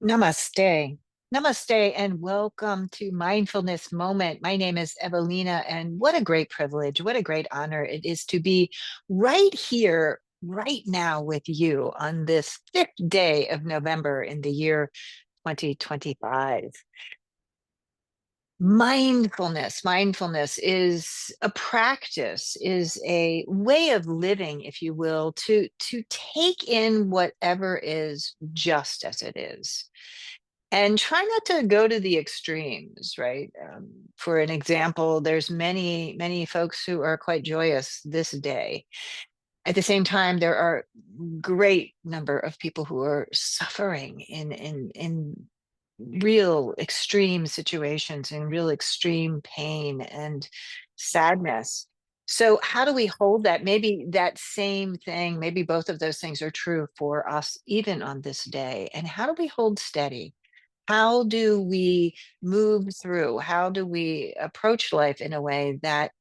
Namaste. Namaste and welcome to Mindfulness Moment. My name is Evalena, and what a great privilege, what a great honor it is to be right here, right now with you on this fifth day of November in the year 2025. Mindfulness is a practice, is a way of living, if you will, to take in whatever is just as it is and try not to go to the extremes, right? For an example, there's many folks who are quite joyous this day. At the same time, there are great number of people who are suffering in real extreme situations, in real extreme pain and sadness. So how do we hold that? Maybe that same thing, maybe both of those things are true for us even on this day. And how do we hold steady? How do we move through? How do we approach life in a way that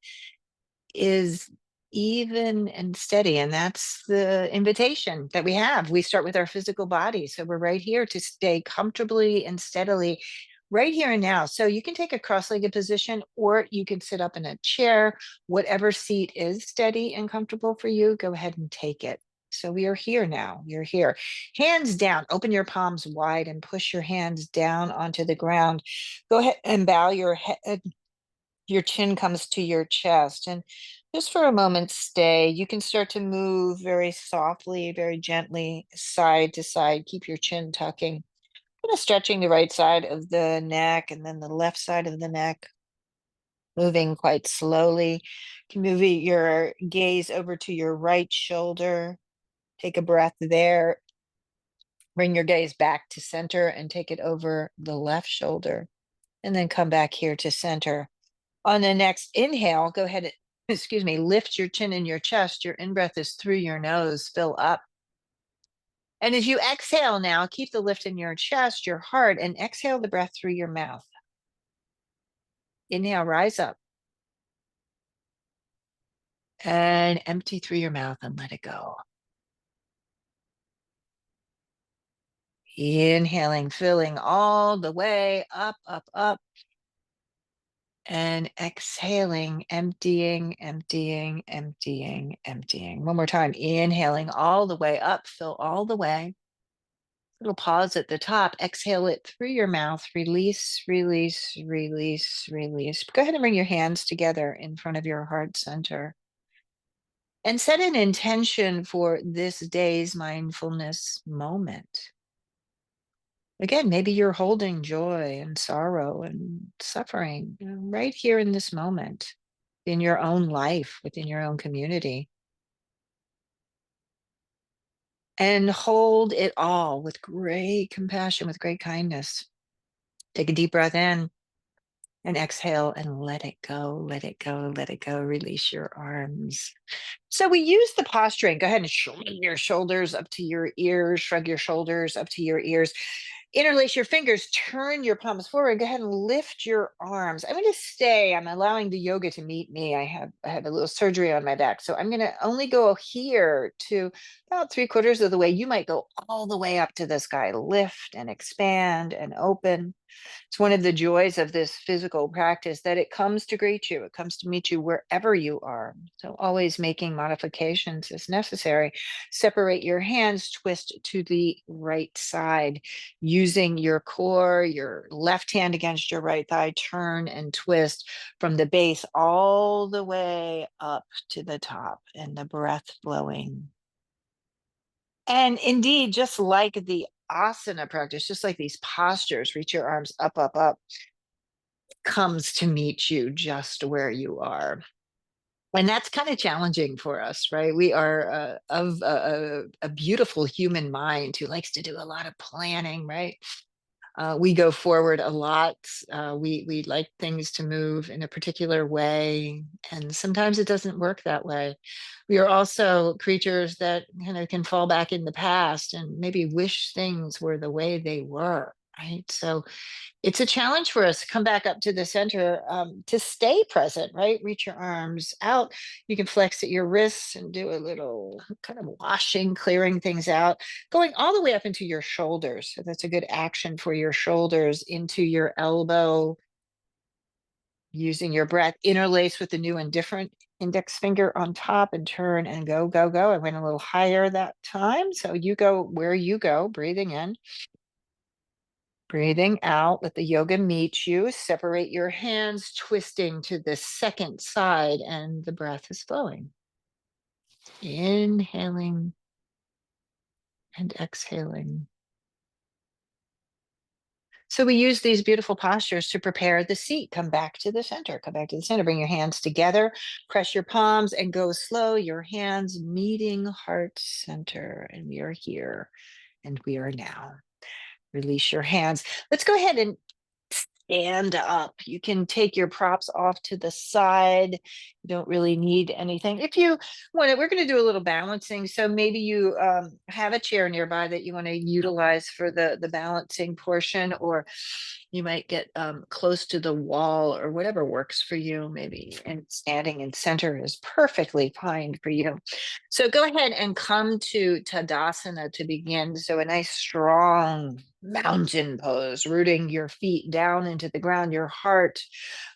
is even and steady? And that's the invitation that we have. We start with our physical body. So we're right here to stay comfortably and steadily right here and now. So you can take a cross-legged position or you can sit up in a chair. Whatever seat is steady and comfortable for you, go ahead and take it. So we are here now. You're here. Hands down. Open your palms wide and push your hands down onto the ground. Go ahead and bow your head. Your chin comes to your chest. And just for a moment, stay. You can start to move very softly, very gently, side to side. Keep your chin tucking. Kind of stretching the right side of the neck and then the left side of the neck, moving quite slowly. You can move your gaze over to your right shoulder. Take a breath there. Bring your gaze back to center and take it over the left shoulder. And then come back here to center. On the next inhale, go ahead and, excuse me, lift your chin in your chest. Your in-breath is through your nose, fill up. And as you exhale now, keep the lift in your chest, your heart, and exhale the breath through your mouth. Inhale, rise up. And empty through your mouth and let it go. Inhaling, filling all the way up, up, up. And exhaling, emptying, emptying, emptying, emptying. One more time. Inhaling all the way up, fill all the way. Little pause at the top. Exhale it through your mouth. Release, release, release, release. Go ahead and bring your hands together in front of your heart center. And set an intention for this day's mindfulness moment. Again, maybe you're holding joy and sorrow and suffering, right here in this moment, in your own life, within your own community. And hold it all with great compassion, with great kindness. Take a deep breath in and exhale and let it go, let it go, let it go. Release your arms. So we use the posturing. Go ahead and shrug your shoulders up to your ears, shrug your shoulders up to your ears. Interlace your fingers, turn your palms forward. Go ahead and lift your arms. I'm going to stay. I'm allowing the yoga to meet me. I had a little surgery on my back. So I'm going to only go here to about 3/4 of the way. You might go all the way up to the sky. Lift and expand and open. It's one of the joys of this physical practice that it comes to greet you. It comes to meet you wherever you are. So always making modifications is necessary. Separate your hands, twist to the right side, using your core, your left hand against your right thigh, turn and twist from the base all the way up to the top, and the breath flowing. And indeed, just like the asana practice, just like these postures, reach your arms up, up, up, comes to meet you just where you are. And that's kind of challenging for us, right? We are of a beautiful human mind who likes to do a lot of planning, right? We go forward a lot. We like things to move in a particular way, and sometimes it doesn't work that way. We are also creatures that kind of can fall back in the past and maybe wish things were the way they were. right? So it's a challenge for us to come back up to the center, to stay present, right? Reach your arms out. You can flex at your wrists and do a little kind of washing, clearing things out, going all the way up into your shoulders. So that's a good action for your shoulders, into your elbow, using your breath, interlace with the new and different index finger on top, and turn and go, go, go. I went a little higher that time. So you go where you go, breathing in. Breathing out, let the yoga meet you. Separate your hands, twisting to the second side, and the breath is flowing. Inhaling and exhaling. So we use these beautiful postures to prepare the seat. Come back to the center. Come back to the center. Bring your hands together. Press your palms and go slow. Your hands meeting heart center. And we are here. And we are now. Release your hands. Let's go ahead and stand up. You can take your props off to the side. You don't really need anything. If you want it, we're going to do a little balancing. So maybe you have a chair nearby that you want to utilize for the balancing portion, or you might get close to the wall or whatever works for you. Maybe and standing in center is perfectly fine for you. So go ahead and come to Tadasana to begin. So a nice strong mountain pose, rooting your feet down into the ground, your heart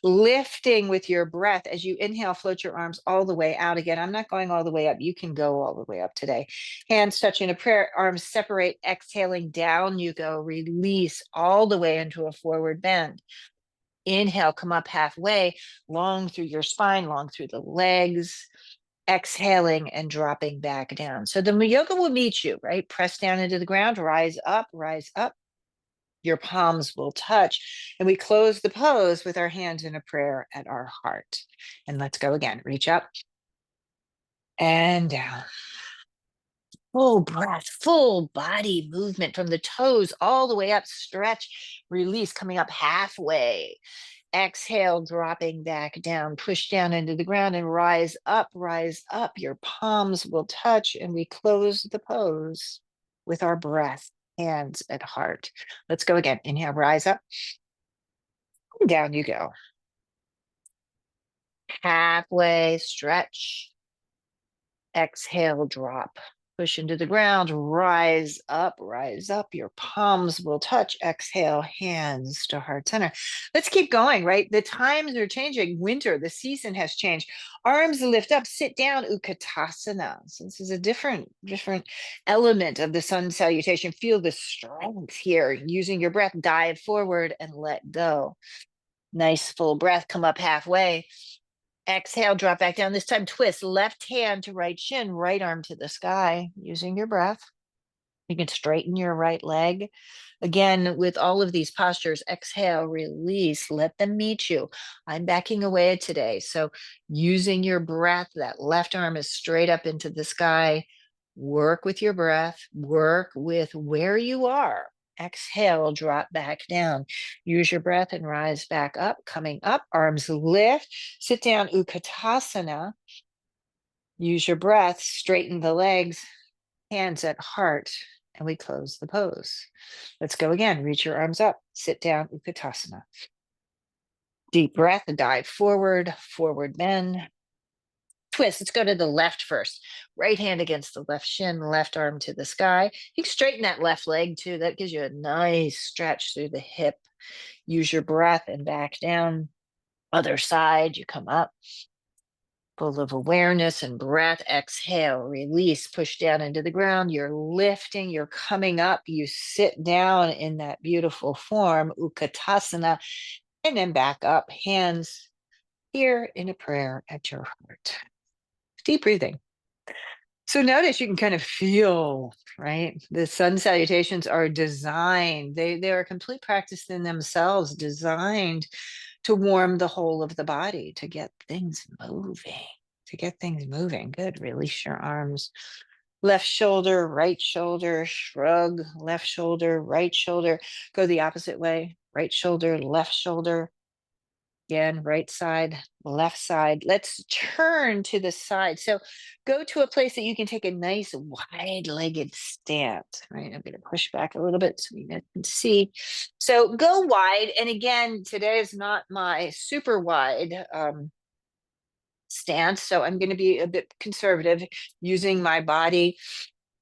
lifting with your breath. As you inhale, float your arms all the way out again. I'm not going all the way up. You can go all the way up today. Hands touching a prayer, arms separate, exhaling down you go. Release all the way into a forward bend. Inhale, come up halfway, long through your spine, long through the legs. Exhaling and dropping back down. So the yoga will meet you, right? Press down into the ground, rise up, rise up. Your palms will touch. And we close the pose with our hands in a prayer at our heart. And let's go again. Reach up and down. Full breath, full body movement from the toes all the way up. Stretch, release, coming up halfway. Exhale, dropping back down, push down into the ground and rise up, rise up. Your palms will touch, and we close the pose with our breath, hands at heart. Let's go again. Inhale, rise up, and down you go. Halfway, stretch. Exhale, drop. Push into the ground, rise up, rise up. Your palms will touch. Exhale, hands to heart center. Let's keep going, right? The times are changing. Winter, the season has changed. Arms lift up, sit down, Utkatasana. So this is a different element of the sun salutation. Feel the strength here. Using your breath, dive forward and let go. Nice full breath, come up halfway. Exhale, drop back down. This time, twist left hand to right shin, right arm to the sky, using your breath. You can straighten your right leg. Again, with all of these postures, exhale, release, let them meet you. I'm backing away today. So using your breath, that left arm is straight up into the sky. Work with your breath, work with where you are. Exhale, drop back down. Use your breath and rise back up. Coming up, arms lift. Sit down, Utkatasana. Use your breath, straighten the legs, hands at heart, and we close the pose. Let's go again. Reach your arms up. Sit down, Utkatasana. Deep breath, dive forward, forward bend. Twist. Let's go to the left first. Right hand against the left shin, left arm to the sky. You can straighten that left leg too. That gives you a nice stretch through the hip. Use your breath and back down. Other side, you come up. Full of awareness and breath. Exhale, release, push down into the ground. You're lifting, you're coming up. You sit down in that beautiful form, Utkatasana, and then back up. Hands here in a prayer at your heart. Deep breathing. So notice you can kind of feel, right? The sun salutations are designed, they are a complete practice in themselves, designed to warm the whole of the body, to get things moving, to get things moving. Good. Release your arms. Left shoulder, right shoulder, shrug, left shoulder, right shoulder. Go the opposite way. Right shoulder, left shoulder. Again, right side, left side. Let's turn to the side. So go to a place that you can take a nice wide-legged stance, right? I'm going to push back a little bit so you guys can see. So go wide. And again, today is not my super wide stance. So I'm going to be a bit conservative using my body,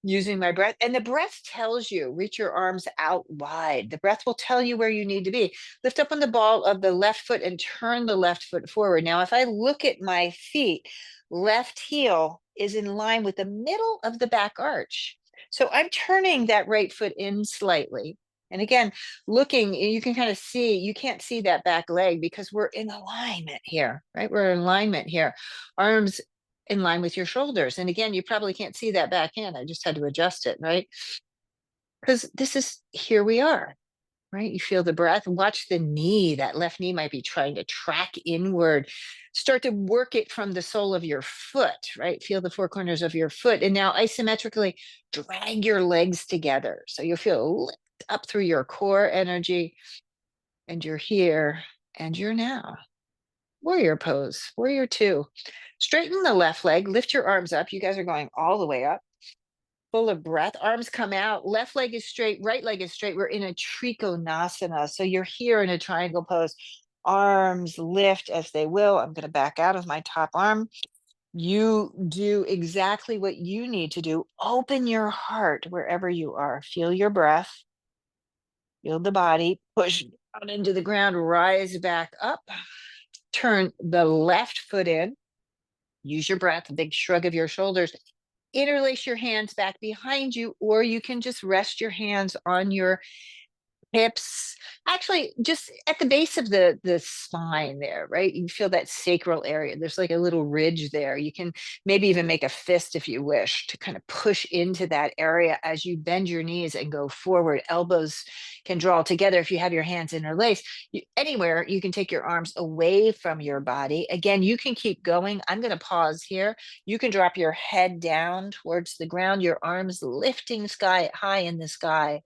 using my breath. And the breath tells you, reach your arms out wide. The breath will tell you where you need to be. Lift up on the ball of the left foot and turn the left foot forward. Now, if I look at my feet, left heel is in line with the middle of the back arch. So I'm turning that right foot in slightly. And again, looking, you can kind of see, you can't see that back leg because we're in alignment here, right? We're in alignment here. Arms in line with your shoulders. And again, you probably can't see that back hand. I just had to adjust it, right? Because this is, here we are, right? You feel the breath. Watch the knee. That left knee might be trying to track inward. Start to work it from the sole of your foot, right? Feel the four corners of your foot. And now isometrically drag your legs together. So you'll feel lift up through your core energy, and you're here and you're now. Warrior pose, warrior two. Straighten the left leg, lift your arms up. You guys are going all the way up, full of breath. Arms come out, left leg is straight, right leg is straight. We're in a trikonasana. So you're here in a triangle pose. Arms lift as they will. I'm going to back out of my top arm. You do exactly what you need to do. Open your heart wherever you are. Feel your breath, feel the body, push down into the ground, rise back up. Turn the left foot in. Use your breath, a big shrug of your shoulders. Interlace your hands back behind you, or you can just rest your hands on your hips, actually just at the base of the spine there, right? You feel that sacral area. There's like a little ridge there. You can maybe even make a fist if you wish to kind of push into that area as you bend your knees and go forward. Elbows can draw together if you have your hands interlaced. Anywhere you can take your arms away from your body. Again, you can keep going. I'm going to pause here. You can drop your head down towards the ground, your arms lifting sky high in the sky.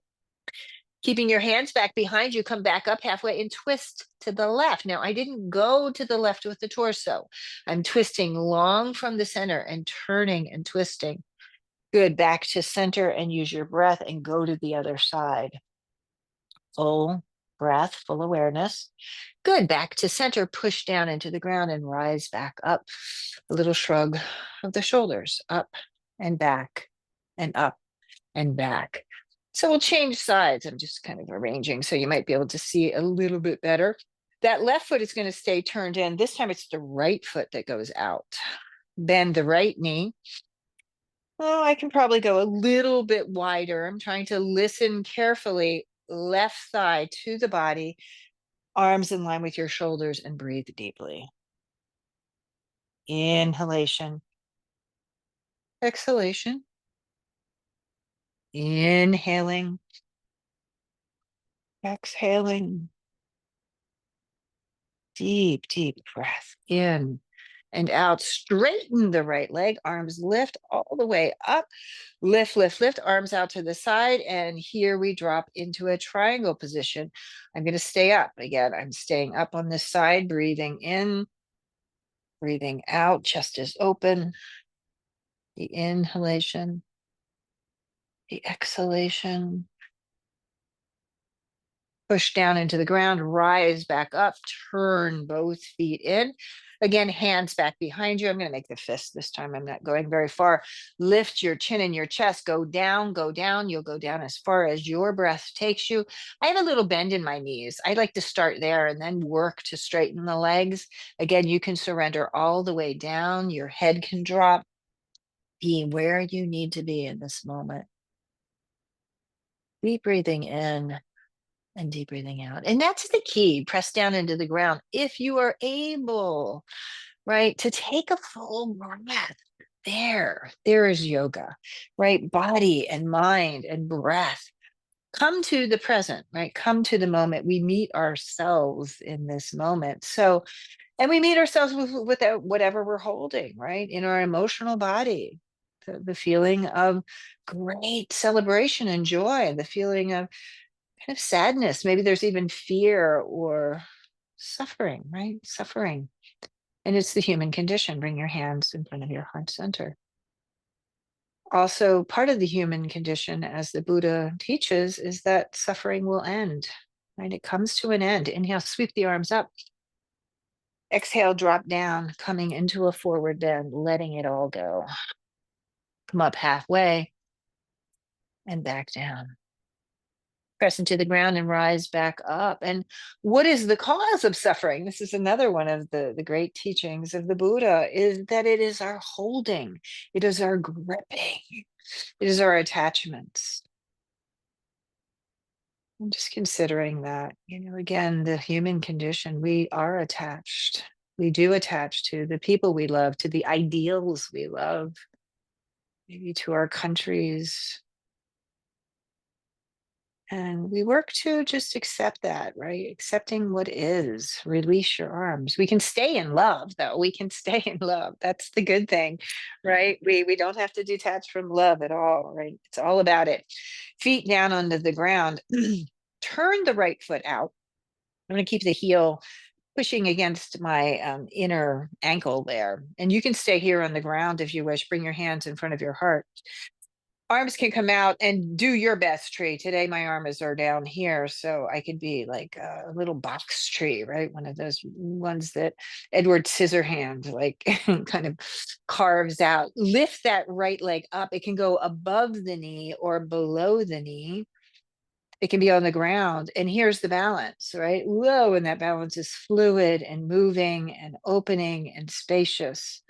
Keeping your hands back behind you, come back up halfway and twist to the left. Now, I didn't go to the left with the torso. I'm twisting long from the center and turning and twisting. Good. Back to center and use your breath and go to the other side. Full breath, full awareness. Good. Back to center, push down into the ground and rise back up. A little shrug of the shoulders, up and back and up and back. So we'll change sides. I'm just kind of arranging so you might be able to see a little bit better. That left foot is going to stay turned in. This time it's the right foot that goes out. Bend the right knee. Oh, I can probably go a little bit wider. I'm trying to listen carefully. Left thigh to the body, arms in line with your shoulders, and breathe deeply. Inhalation. Exhalation. Inhaling. Exhaling. Deep, deep breath in and out. Straighten the right leg, arms lift all the way up. Lift, lift, lift, arms out to the side. And here we drop into a triangle position. I'm going to stay up. Again, I'm staying up on this side, breathing in, breathing out, chest is open. The inhalation, the exhalation. Push down into the ground, rise back up, turn both feet in. Again, hands back behind you. I'm going to make the fist this time. I'm not going very far. Lift your chin and your chest. Go down, go down. You'll go down as far as your breath takes you. I have a little bend in my knees. I like to start there and then work to straighten the legs. Again, you can surrender all the way down. Your head can drop. Be where you need to be in this moment. Deep breathing in and deep breathing out. And that's the key. Press down into the ground. If you are able, right, to take a full breath, there is yoga, right? Body and mind and breath. Come to the present, right? Come to the moment. We meet ourselves in this moment. So, and we meet ourselves with whatever we're holding, right? In our emotional body, the feeling of great celebration and joy, the feeling of kind of sadness. Maybe there's even fear or suffering, right? Suffering. And it's the human condition. Bring your hands in front of your heart center. Also, part of the human condition, as the Buddha teaches, is that suffering will end, right? It comes to an end. Inhale, sweep the arms up. Exhale, drop down, coming into a forward bend, letting it all go. Come up halfway and back down. Press into the ground and rise back up. And what is the cause of suffering? This is another one of the great teachings of the Buddha, is that it is our holding, it is our gripping, it is our attachments. I'm just considering that, again, the human condition, we are attached. We do attach to the people we love, to the ideals we love, maybe to our countries. And we work to just accept that, right? Accepting what is, release your arms. We can stay in love, though. We can stay in love. That's the good thing, right? We don't have to detach from love at all, right? It's all about it. Feet down onto the ground. Turn the right foot out. I'm going to keep the heel pushing against my inner ankle there. And you can stay here on the ground if you wish. Bring your hands in front of your heart. Arms can come out and do your best tree. Today, my arms are down here, so I could be like a little box tree, right? One of those ones that Edward Scissorhands like kind of carves out. Lift that right leg up. It can go above the knee or below the knee. It can be on the ground. And here's the balance, right? Whoa, and that balance is fluid and moving and opening and spacious.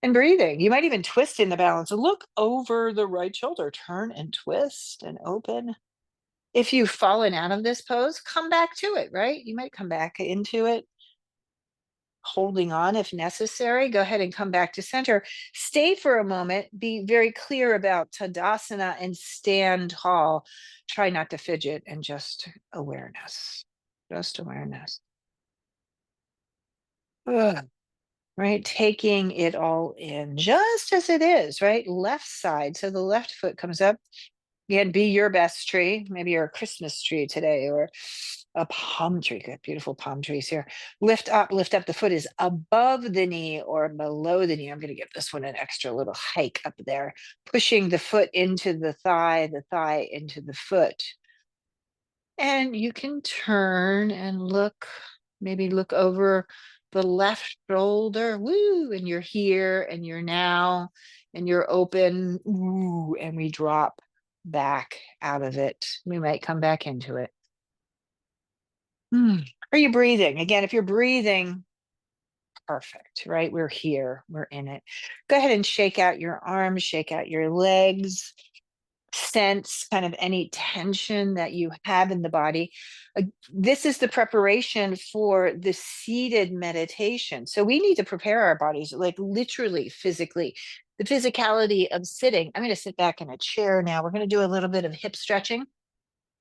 And breathing. You might even twist in the balance. Look over the right shoulder, turn and twist and open. If you've fallen out of this pose, come back to it, right? You might come back into it, holding on if necessary. Go ahead and come back to center. Stay for a moment. Be very clear about Tadasana and stand tall. Try not to fidget, and just awareness. Just awareness. Ugh. Right? Taking it all in just as it is, right? Left side. So the left foot comes up. Again, be your best tree. Maybe you're a Christmas tree today or a palm tree. Good, beautiful palm trees here. Lift up, lift up. The foot is above the knee or below the knee. I'm going to give this one an extra little hike up there, pushing the foot into the thigh into the foot. And you can turn and look, maybe look over the left shoulder. Woo, and you're here and you're now and you're open. Ooh, and we drop back out of it. We might come back into it. Are you breathing? Again, if you're breathing, perfect, right? We're here, we're in it. Go ahead and shake out your arms, shake out your legs. Sense kind of any tension that you have in the body. This is the preparation for the seated meditation. So we need to prepare our bodies, like literally, physically. The physicality of sitting. I'm going to sit back in a chair now. We're going to do a little bit of hip stretching.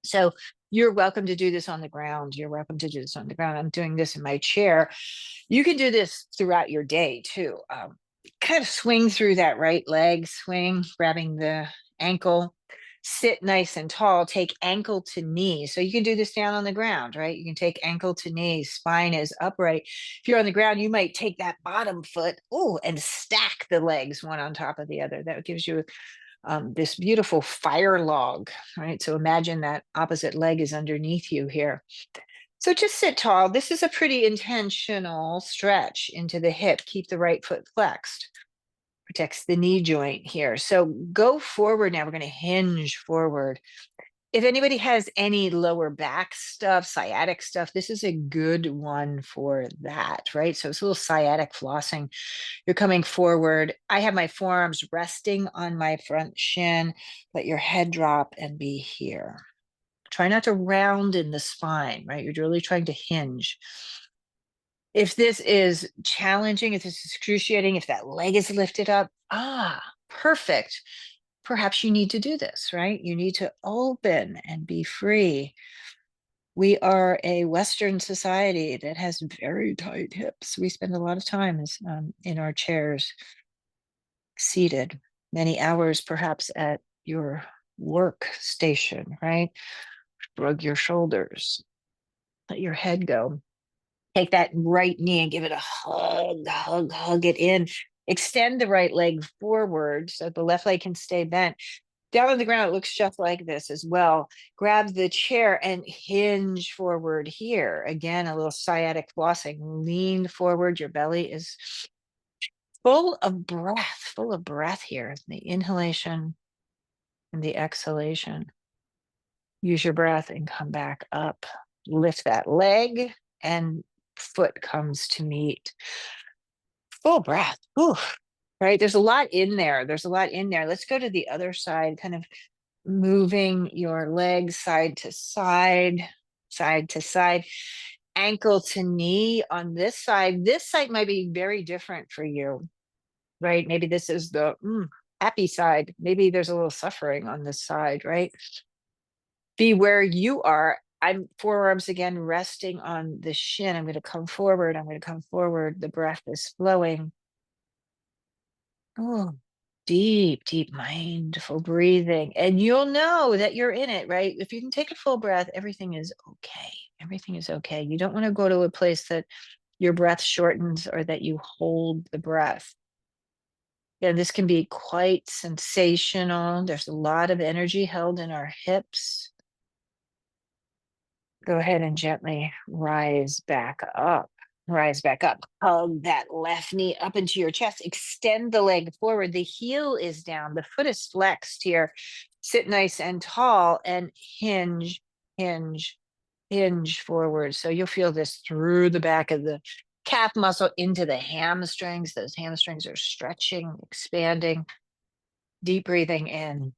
So you're welcome to do this on the ground. You're welcome to do this on the ground. I'm doing this in my chair. You can do this throughout your day too. Kind of swing through that right leg, swing, grabbing the ankle, sit nice and tall, take ankle to knee. So you can do this down on the ground, right? You can take ankle to knee, spine is upright. If you're on the ground, you might take that bottom foot, and stack the legs one on top of the other. That gives you this beautiful fire log, right? So imagine that opposite leg is underneath you here. So just sit tall. This is a pretty intentional stretch into the hip. Keep the right foot flexed. Protects the knee joint here. So go forward now. We're going to hinge forward. If anybody has any lower back stuff, sciatic stuff, this is a good one for that, right? So it's a little sciatic flossing. You're coming forward. I have my forearms resting on my front shin. Let your head drop and be here. Try not to round in the spine, right? You're really trying to hinge. If this is challenging, if this is excruciating, if that leg is lifted up, perfect. Perhaps you need to do this, right? You need to open and be free. We are a Western society that has very tight hips. We spend a lot of time in our chairs, seated, many hours perhaps at your work station, right? Shrug your shoulders, let your head go. Take that right knee and give it a hug, hug, hug it in. Extend the right leg forward so the left leg can stay bent. Down on the ground, it looks just like this as well. Grab the chair and hinge forward here. Again, a little sciatic flossing. Lean forward. Your belly is full of breath here. The inhalation and the exhalation. Use your breath and come back up. Lift that leg and foot comes to meet. Full breath. Ooh, right. There's a lot in there. There's a lot in there. Let's go to the other side, kind of moving your legs side to side, ankle to knee on this side. This side might be very different for you, right? Maybe this is the happy side. Maybe there's a little suffering on this side, right? Be where you are. I'm forearms again, resting on the shin. I'm going to come forward. I'm going to come forward. The breath is flowing. Oh, deep, deep, mindful breathing. And you'll know that you're in it, right? If you can take a full breath, everything is okay. Everything is okay. You don't want to go to a place that your breath shortens or that you hold the breath. Yeah, this can be quite sensational. There's a lot of energy held in our hips. Go ahead and gently rise back up. Rise back up. Hug that left knee up into your chest. Extend the leg forward. The heel is down. The foot is flexed here. Sit nice and tall and hinge, hinge, hinge forward. So you'll feel this through the back of the calf muscle into the hamstrings. Those hamstrings are stretching, expanding. Deep breathing in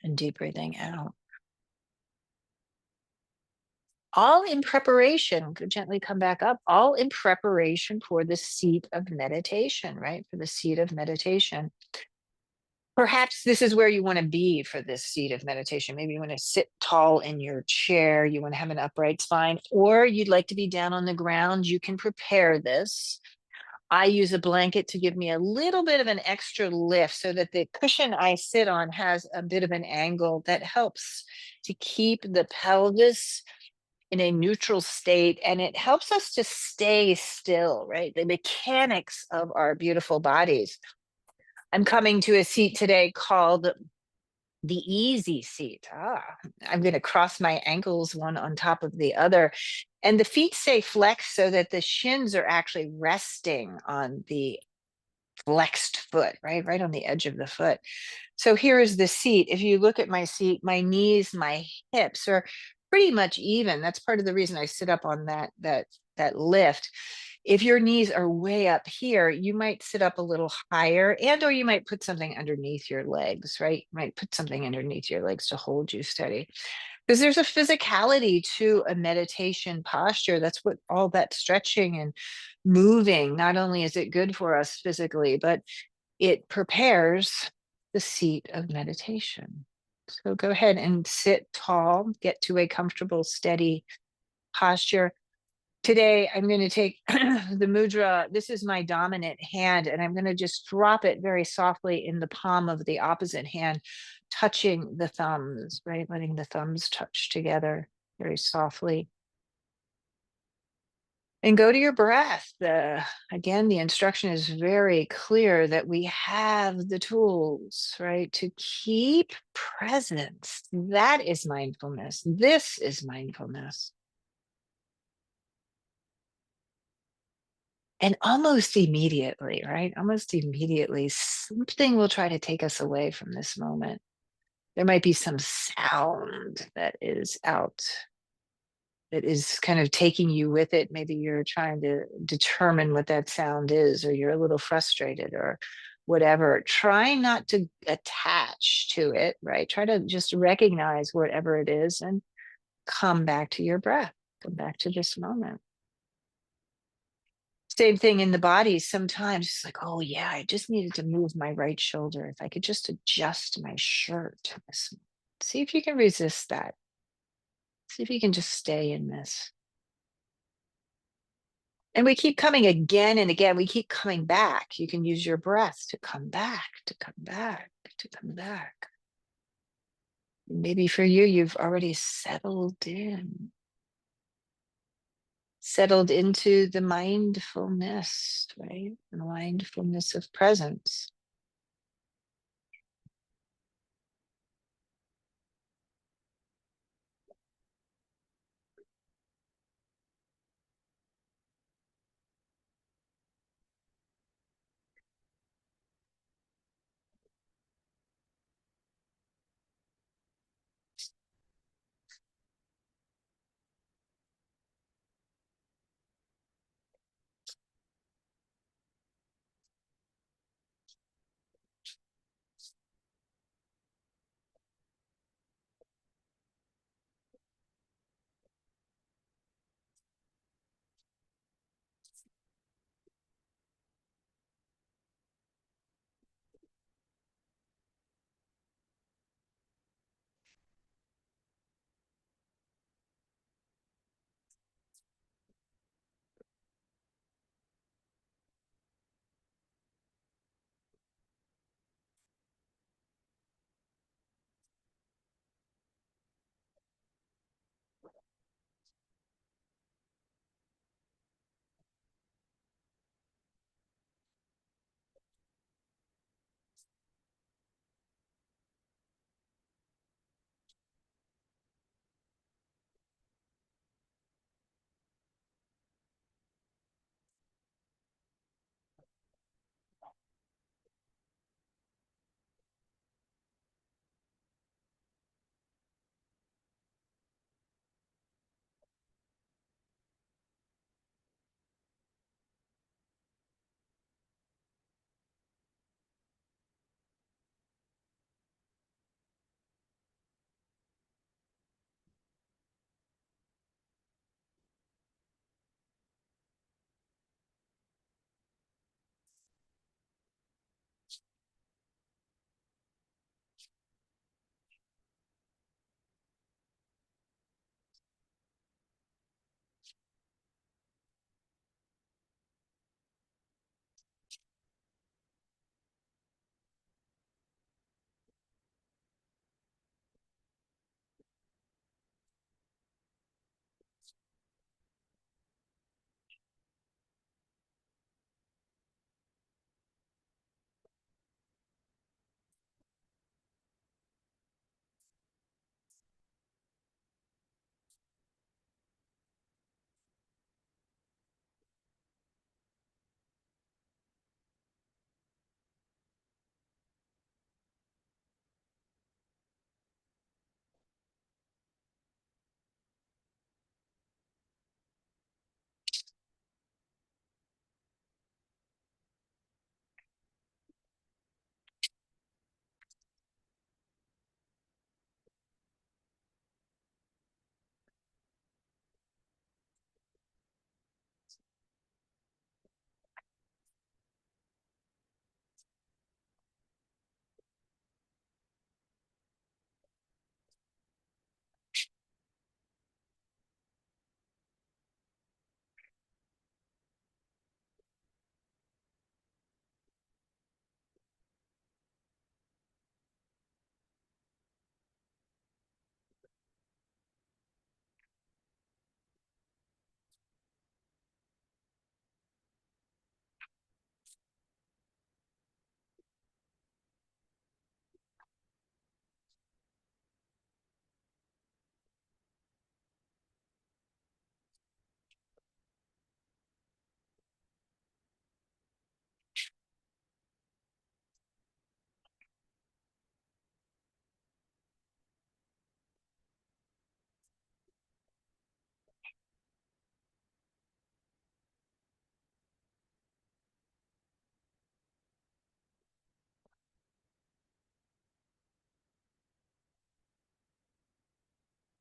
and deep breathing out. All in preparation, gently come back up, all in preparation for the seat of meditation, right? For the seat of meditation. Perhaps this is where you want to be for this seat of meditation. Maybe you want to sit tall in your chair, you want to have an upright spine, or you'd like to be down on the ground. You can prepare this. I use a blanket to give me a little bit of an extra lift so that the cushion I sit on has a bit of an angle that helps to keep the pelvis in a neutral state, and it helps us to stay still, right? The mechanics of our beautiful bodies. I'm coming to a seat today called the easy seat. I'm going to cross my ankles one on top of the other, and the feet stay flexed so that the shins are actually resting on the flexed foot, right? Right on the edge of the foot. So here is the seat. If you look at my seat, my knees, my hips are pretty much even. That's part of the reason I sit up on that lift. If your knees are way up here, you might sit up a little higher, and or you might put something underneath your legs, right? You might put something underneath your legs to hold you steady. Because there's a physicality to a meditation posture. That's what all that stretching and moving, not only is it good for us physically, but it prepares the seat of meditation. So go ahead and sit tall, get to a comfortable, steady posture. Today, I'm going to take the mudra. This is my dominant hand, and I'm going to just drop it very softly in the palm of the opposite hand, touching the thumbs, right? Letting the thumbs touch together very softly. And go to your breath. Again, the instruction is very clear that we have the tools, right, to keep presence. That is mindfulness. This is mindfulness. And almost immediately, right? Almost immediately, something will try to take us away from this moment. There might be some sound that is out, that is kind of taking you with it. Maybe you're trying to determine what that sound is, or you're a little frustrated or whatever. Try not to attach to it, right? Try to just recognize whatever it is and come back to your breath, come back to this moment. Same thing in the body. Sometimes it's like, oh yeah, I just needed to move my right shoulder. If I could just adjust my shirt. See if you can resist that. See if you can just stay in this. And we keep coming again and again. We keep coming back. You can use your breath to come back, to come back, to come back. Maybe for you, you've already settled in. settled into the mindfulness, right? The mindfulness of presence.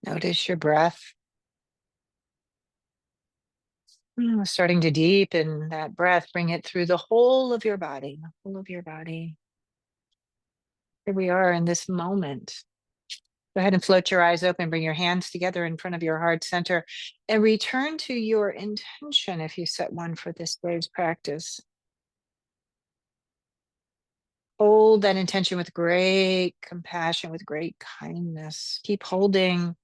Notice your breath. Starting to deepen that breath, bring it through the whole of your body, the whole of your body. Here we are in this moment. Go ahead and float your eyes open, bring your hands together in front of your heart center, and return to your intention if you set one for this day's practice. Hold that intention with great compassion, with great kindness. Keep holding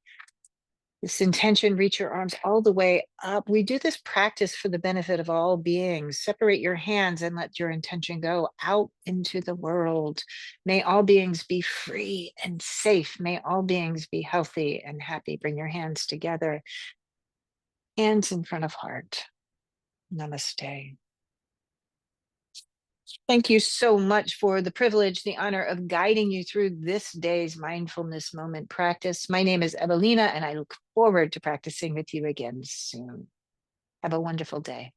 This intention, reach your arms all the way up. We do this practice for the benefit of all beings. Separate your hands and let your intention go out into the world. May all beings be free and safe. May all beings be healthy and happy. Bring your hands together, hands in front of heart. Namaste. Thank you so much for the privilege, the honor of guiding you through this day's mindfulness moment practice. My name is Evalena, and I look forward to practicing with you again soon. Have a wonderful day.